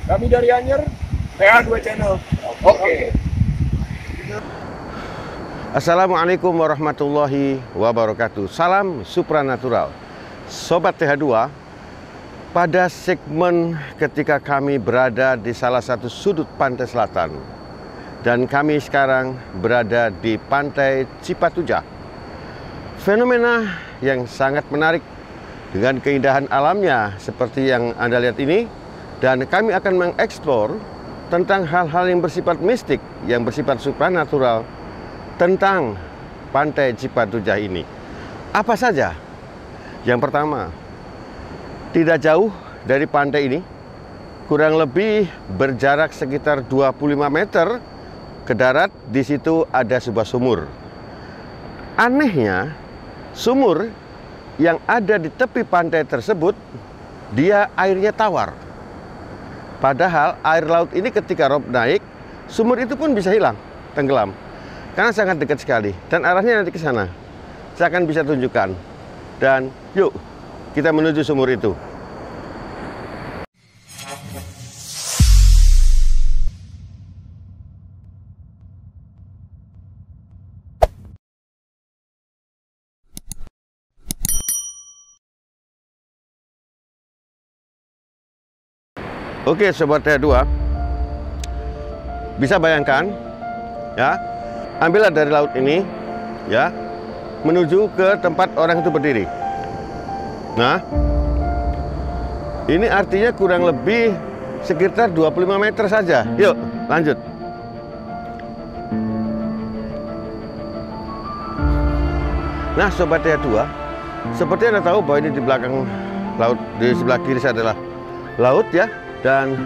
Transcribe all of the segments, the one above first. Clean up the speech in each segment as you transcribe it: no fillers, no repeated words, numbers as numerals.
Kami dari Anyer, PH2 Channel. Oke. Assalamualaikum warahmatullahi wabarakatuh. Salam supranatural. Sobat TH2, pada segmen ketika kami berada di salah satu sudut pantai selatan, dan kami sekarang berada di Pantai Cipatujah. Fenomena yang sangat menarik dengan keindahan alamnya seperti yang Anda lihat ini, dan kami akan mengeksplor tentang hal-hal yang bersifat mistik, yang bersifat supranatural tentang Pantai Cipatujah ini. Apa saja? Yang pertama, tidak jauh dari pantai ini, kurang lebih berjarak sekitar 25 meter ke darat, di situ ada sebuah sumur. Anehnya, sumur yang ada di tepi pantai tersebut, dia airnya tawar. Padahal air laut ini ketika rob naik, sumur itu pun bisa hilang, tenggelam. Karena sangat dekat sekali, dan arahnya nanti ke sana. Saya akan bisa tunjukkan. Dan yuk, kita menuju sumur itu. Oke, sobat TH2, bisa bayangkan, ya, ambillah dari laut ini, ya, menuju ke tempat orang itu berdiri. Nah, ini artinya kurang lebih sekitar 25 meter saja. Yuk, lanjut. Nah, sobat TH2, seperti Anda tahu bahwa ini di belakang laut, di sebelah kiri adalah laut, ya. Dan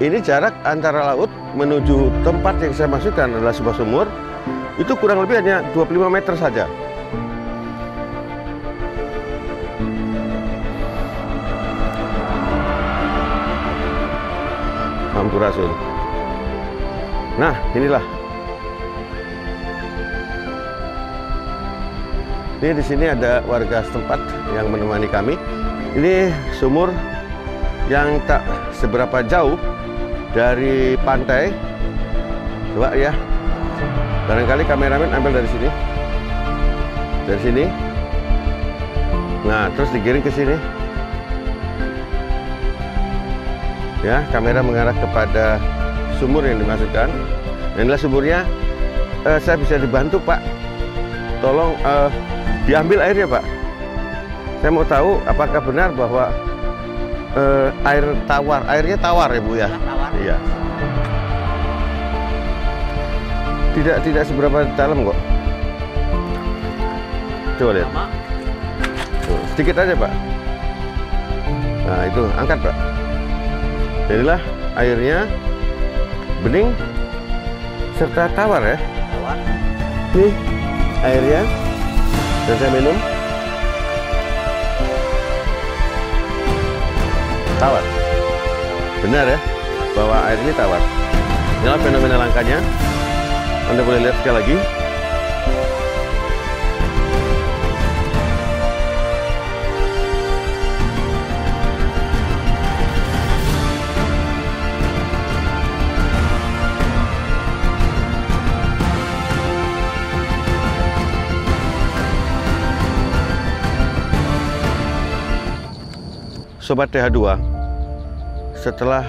ini jarak antara laut menuju tempat yang saya maksudkan adalah sebuah sumur, itu kurang lebih hanya 25 meter saja. Sampurasun. Nah, inilah. Ini di sini ada warga setempat yang menemani kami. Ini sumur yang tak seberapa jauh dari pantai. Coba ya, barangkali kameramen ambil dari sini, dari sini. Nah, terus digiring ke sini. Ya, kamera mengarah kepada sumur yang dimaksudkan. Inilah sumurnya. Saya bisa dibantu, Pak. Tolong diambil airnya, Pak. Saya mau tahu apakah benar bahwa airnya tawar ya, Bu, ya? Iya. Tidak seberapa dalam kok. Coba lihat. Tuh, sedikit aja, Pak. Nah, itu angkat, Pak. Inilah airnya bening serta tawar, ya. Tawar. Ini airnya, dan saya minum. Tawar. Benar ya, bahwa air ini tawar. Inilah fenomena langkanya. Anda boleh lihat sekali lagi. Sobat TH2, setelah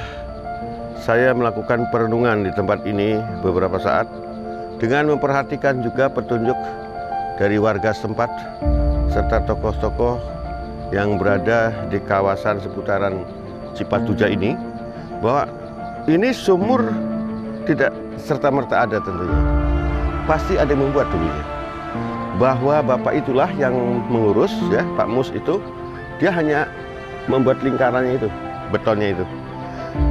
saya melakukan perenungan di tempat ini beberapa saat, dengan memperhatikan juga petunjuk dari warga setempat serta tokoh-tokoh yang berada di kawasan seputaran Cipatujah ini, bahwa ini sumur tidak serta-merta ada tentunya. Pasti ada yang membuat dulunya. Bahwa bapak itulah yang mengurus, ya, Pak Mus itu, dia hanya membuat lingkarannya itu, betonnya itu.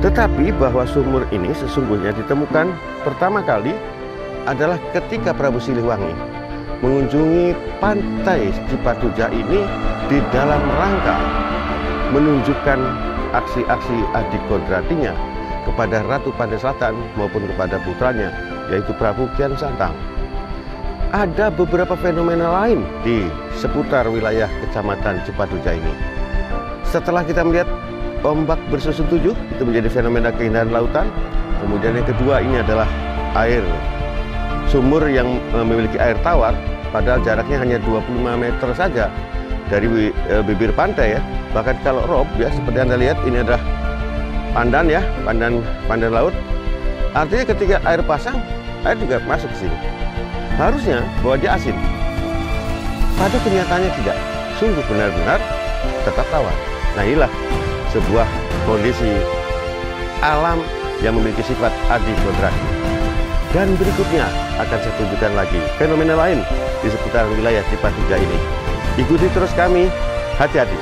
Tetapi bahwa sumur ini sesungguhnya ditemukan pertama kali adalah ketika Prabu Siliwangi mengunjungi Pantai Cipatujah ini di dalam rangka menunjukkan aksi-aksi adik kodratinya kepada Ratu Pantai Selatan maupun kepada putranya, yaitu Prabu Kian Santang. Ada beberapa fenomena lain di seputar wilayah Kecamatan Cipatujah ini. Setelah kita melihat ombak bersusun 7, itu menjadi fenomena keindahan lautan. Kemudian yang kedua ini adalah air sumur yang memiliki air tawar, padahal jaraknya hanya 25 meter saja dari bibir pantai ya. Bahkan kalau rob ya, seperti Anda lihat ini adalah pandan ya, pandan laut. Artinya ketika air pasang, air juga masuk ke sini. Harusnya bahwa dia asin. Pada kenyataannya tidak. Sungguh benar-benar tetap tawar. Nah, inilah sebuah kondisi alam yang memiliki sifat adiabakrati. Dan berikutnya akan saya tunjukkan lagi fenomena lain di seputar wilayah Cipatujah ini. Ikuti terus kami, hati-hati.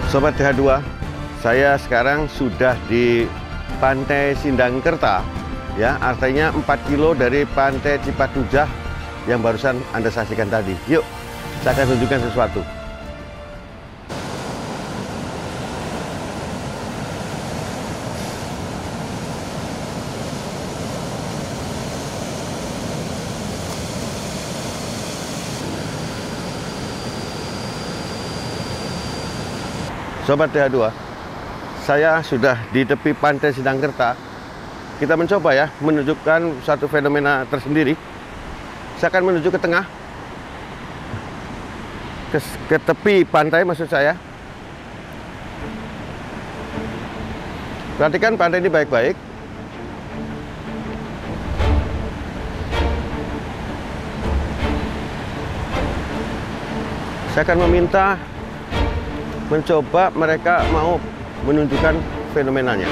Sobat TH2, saya sekarang sudah di Pantai Sindangkerta, ya, artinya 4 kilo dari Pantai Cipatujah yang barusan Anda saksikan tadi. Yuk, saya akan tunjukkan sesuatu. Sobat TH2, saya sudah di tepi Pantai Sindangkerta. Kita mencoba ya, menunjukkan satu fenomena tersendiri. Saya akan menuju ke tengah, ke tepi pantai maksud saya. Perhatikan pantai ini baik-baik. Saya akan meminta mencoba mereka mau menunjukkan fenomenanya.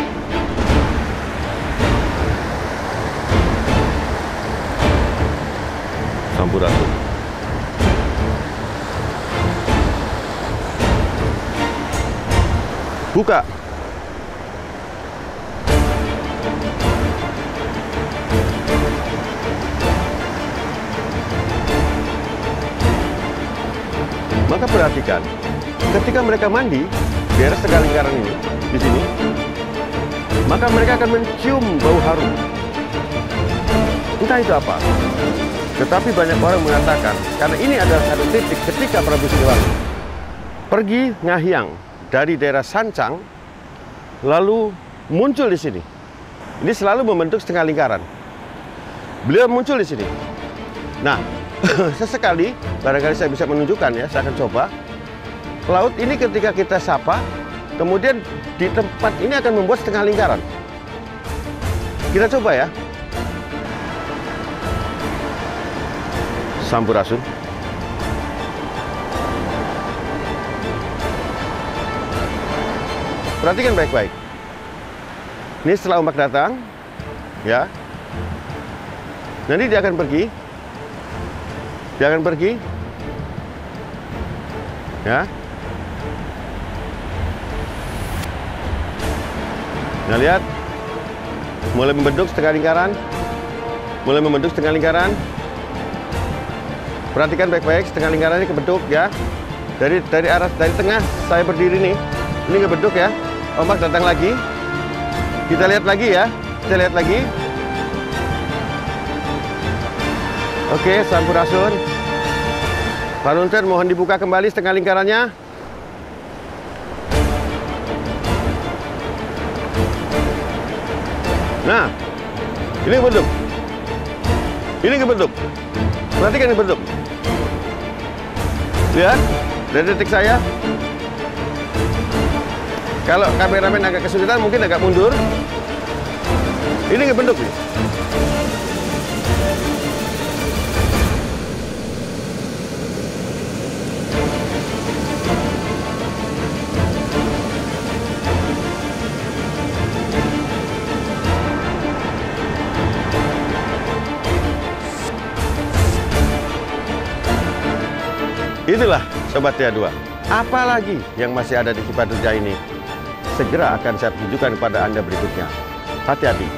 Sampurasun. Buka. Maka perhatikan, ketika mereka mandi di daerah Tegal Lingkaran ini, di sini, maka mereka akan mencium bau harum. Entah itu apa. Tetapi banyak orang mengatakan, karena ini adalah satu titik ketika Prabu Siliwangi pergi ngahyang dari daerah Sancang, lalu muncul di sini. Ini selalu membentuk setengah lingkaran. Beliau muncul di sini. Nah, sesekali, barangkali saya bisa menunjukkan ya, saya akan coba. Laut ini ketika kita sapa, kemudian di tempat ini akan membuat setengah lingkaran. Kita coba ya. Sampurasun. Perhatikan baik-baik. Ini setelah ombak datang, ya. Nanti dia akan pergi. Dia akan pergi. Ya. Nah, lihat. Mulai membentuk setengah lingkaran. Mulai membentuk setengah lingkaran. Perhatikan baik-baik, setengah lingkaran ini kebentuk ya. Dari tengah saya berdiri nih. Ini kebentuk ya. Ombak datang lagi. Kita lihat lagi ya. Kita lihat lagi. Oke, sampurasun. Panuntun mohon dibuka kembali setengah lingkarannya. Nah, ini kebentuk. Ini kebentuk. Perhatikan kebentuk. Lihat, dari detik saya. Kalau kameramen agak kesulitan, mungkin agak mundur. Ini kebentuk nih. Itulah Sobat TH2. Apalagi yang masih ada di Cipatujah ini, segera akan saya tunjukkan kepada Anda berikutnya. Hati-hati.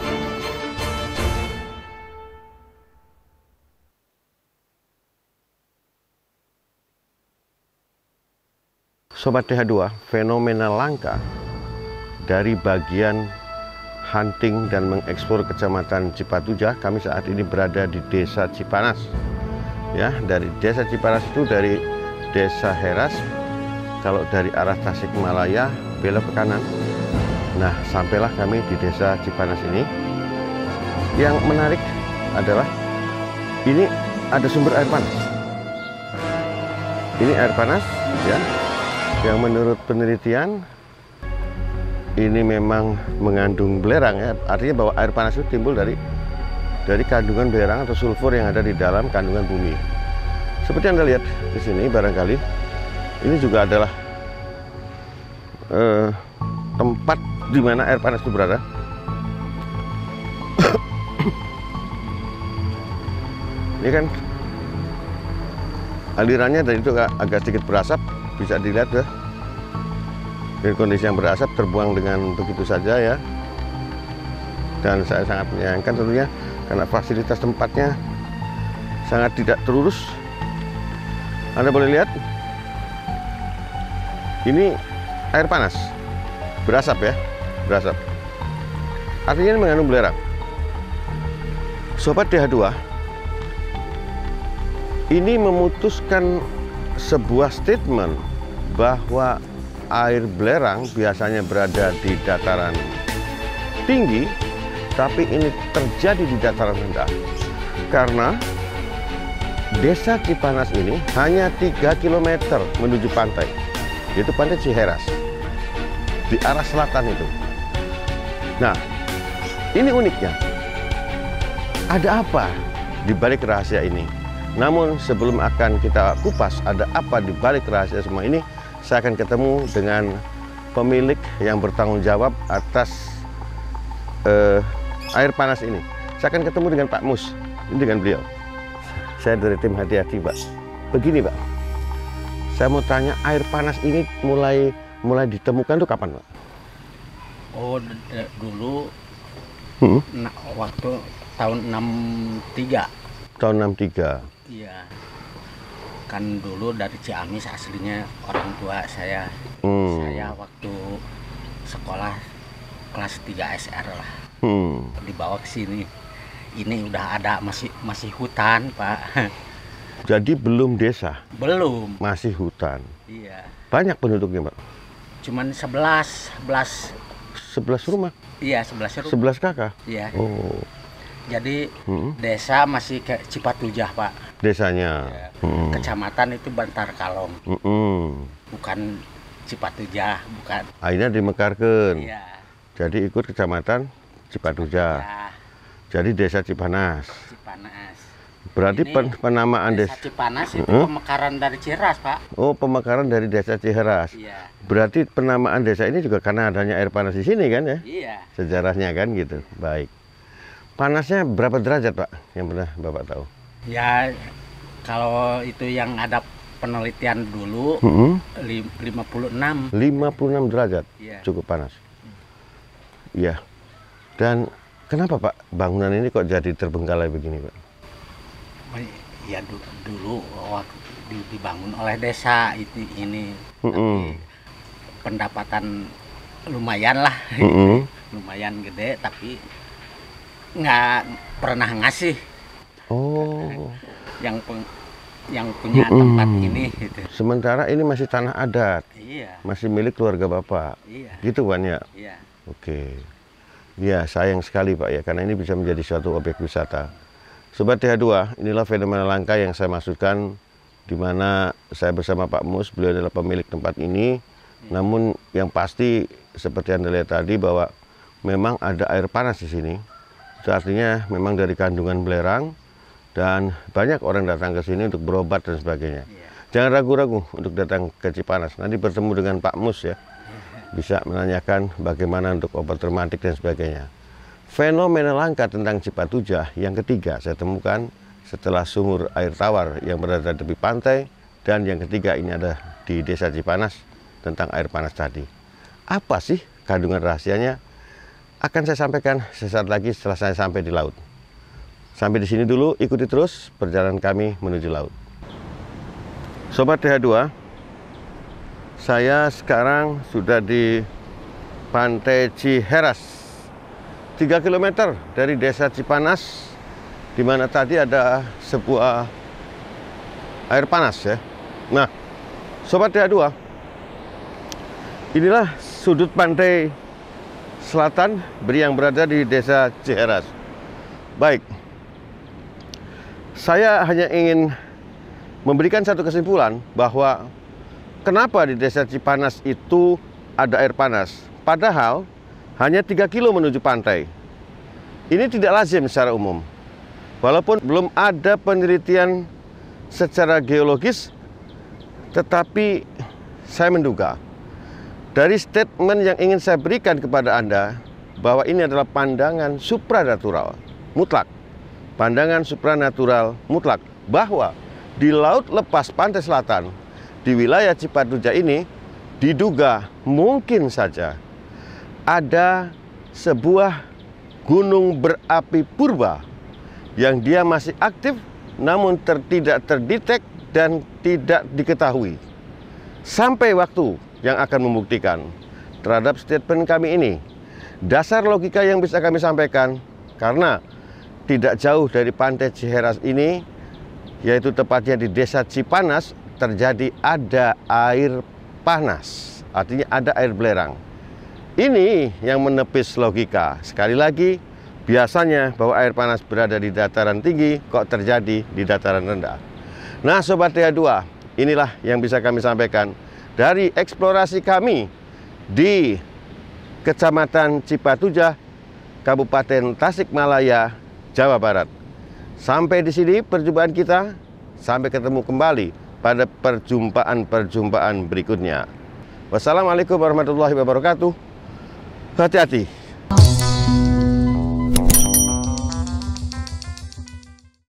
Sobat TH2, fenomena langka dari bagian hunting dan mengeksplor Kecamatan Cipatujah. Kami saat ini berada di Desa Cipanas. Ya, dari Desa Cipanas itu dari Desa Heras. Kalau dari arah Tasikmalaya belok ke kanan. Nah, sampailah kami di Desa Cipanas ini. Yang menarik adalah ini ada sumber air panas. Ini air panas, ya, yang menurut penelitian ini memang mengandung belerang, ya. Artinya bahwa air panas itu timbul dari kandungan belerang atau sulfur yang ada di dalam kandungan bumi. Seperti Anda lihat di sini, barangkali ini juga adalah tempat di mana air panas itu berada. Ini kan alirannya dari itu agak sedikit berasap, bisa dilihat ya. Dengan kondisi yang berasap, terbuang dengan begitu saja ya. Dan saya sangat menyayangkan tentunya karena fasilitas tempatnya sangat tidak terurus. Anda boleh lihat, ini air panas, berasap ya, berasap. Artinya ini mengandung belerang. Sobat DH2, ini memutuskan sebuah statement bahwa air belerang biasanya berada di dataran tinggi, tapi ini terjadi di dataran rendah. Karena Desa Cipanas ini hanya 3 km menuju pantai, yaitu Pantai Ciheras, di arah selatan itu. Nah, ini uniknya. Ada apa di balik rahasia ini? Namun sebelum akan kita kupas ada apa di balik rahasia semua ini, saya akan ketemu dengan pemilik yang bertanggung jawab atas air panas ini. Saya akan ketemu dengan Pak Mus, ini dengan beliau. Saya dari tim Hati-Hati, Pak. Begini, Pak. Saya mau tanya, air panas ini mulai ditemukan tuh kapan, Pak? Oh, dulu waktu tahun 63. Tahun 63. Iya. Kan dulu dari Ciamis aslinya orang tua saya. Saya waktu sekolah kelas 3 SR lah. Dibawa ke sini. Ini udah ada masih hutan, Pak. Jadi belum desa? Belum. Masih hutan. Iya. Banyak penduduknya, Pak? Cuman 11 rumah? Iya, 11 rumah. 11 kakak? Iya. Oh. Jadi desa masih ke Cipatujah, Pak. Desanya? Ya. Kecamatan itu Bantar Kalong. Bukan Cipatujah, bukan. Akhirnya dimekarkan. Iya. Jadi ikut kecamatan Cipatujah. Ya, Jadi Desa Cipanas. Cipanas. Berarti Ini penamaan Desa Cipanas itu pemekaran dari Ciheras, Pak. Oh, pemekaran dari Desa Ciheras. Iya. Berarti penamaan desa ini juga karena adanya air panas di sini kan ya? Iya. Sejarahnya kan gitu. Baik. Panasnya berapa derajat, Pak? Yang pernah Bapak tahu? Ya, kalau itu yang ada penelitian dulu 56. 56 derajat. Iya. Cukup panas. Iya. Dan kenapa, Pak, bangunan ini kok jadi terbengkalai begini, Pak? Ya dulu waktu dibangun oleh desa ini. Tapi pendapatan lumayan lah. Lumayan gede, tapi nggak pernah ngasih. Oh. Yang punya tempat ini gitu. Sementara ini masih tanah adat. Iya. Masih milik keluarga Bapak. Iya. Gitu kan ya? Iya. Oke. Ya, sayang sekali, Pak, ya, karena ini bisa menjadi suatu objek wisata. Sobat TH2, inilah fenomena langka yang saya maksudkan, di mana saya bersama Pak Mus, beliau adalah pemilik tempat ini. Namun yang pasti seperti Anda lihat tadi bahwa memang ada air panas di sini. Itu artinya memang dari kandungan belerang, dan banyak orang datang ke sini untuk berobat dan sebagainya. Jangan ragu-ragu untuk datang ke Cipanas. Nanti bertemu dengan Pak Mus ya. Bisa menanyakan bagaimana untuk obat reumatik dan sebagainya. Fenomena langka tentang Cipatujah yang ketiga saya temukan setelah sumur air tawar yang berada di tepi pantai, dan yang ketiga ini ada di Desa Cipanas tentang air panas tadi. Apa sih kandungan rahasianya? Akan saya sampaikan sesaat lagi setelah saya sampai di laut. Sampai di sini dulu, ikuti terus perjalanan kami menuju laut. Sobat TH2, saya sekarang sudah di Pantai Ciheras. 3 km dari desa Cipanas, di mana tadi ada sebuah air panas ya. Nah, Sobat TA2, inilah sudut pantai selatan yang berada di desa Ciheras. Baik, saya hanya ingin memberikan satu kesimpulan bahwa kenapa di desa Cipanas itu ada air panas, padahal hanya 3 kilo menuju pantai. Ini tidak lazim secara umum. Walaupun belum ada penelitian secara geologis, tetapi saya menduga dari statement yang ingin saya berikan kepada Anda bahwa ini adalah pandangan supranatural mutlak. Pandangan supranatural mutlak bahwa di laut lepas pantai selatan di wilayah Cipatuja ini diduga mungkin saja ada sebuah gunung berapi purba yang dia masih aktif namun tidak terdetek dan tidak diketahui. Sampai waktu yang akan membuktikan terhadap statement kami ini. Dasar logika yang bisa kami sampaikan, karena tidak jauh dari pantai Ciheras ini, yaitu tepatnya di desa Cipanas, terjadi ada air panas, artinya ada air belerang. Ini yang menepis logika. Sekali lagi, biasanya bahwa air panas berada di dataran tinggi, kok terjadi di dataran rendah. Nah, Sobat TA2, inilah yang bisa kami sampaikan dari eksplorasi kami di Kecamatan Cipatuja, Kabupaten Tasikmalaya, Jawa Barat. Sampai di sini perjumpaan kita. Sampai ketemu kembali pada perjumpaan-perjumpaan berikutnya. Wassalamualaikum warahmatullahi wabarakatuh. Hati-hati.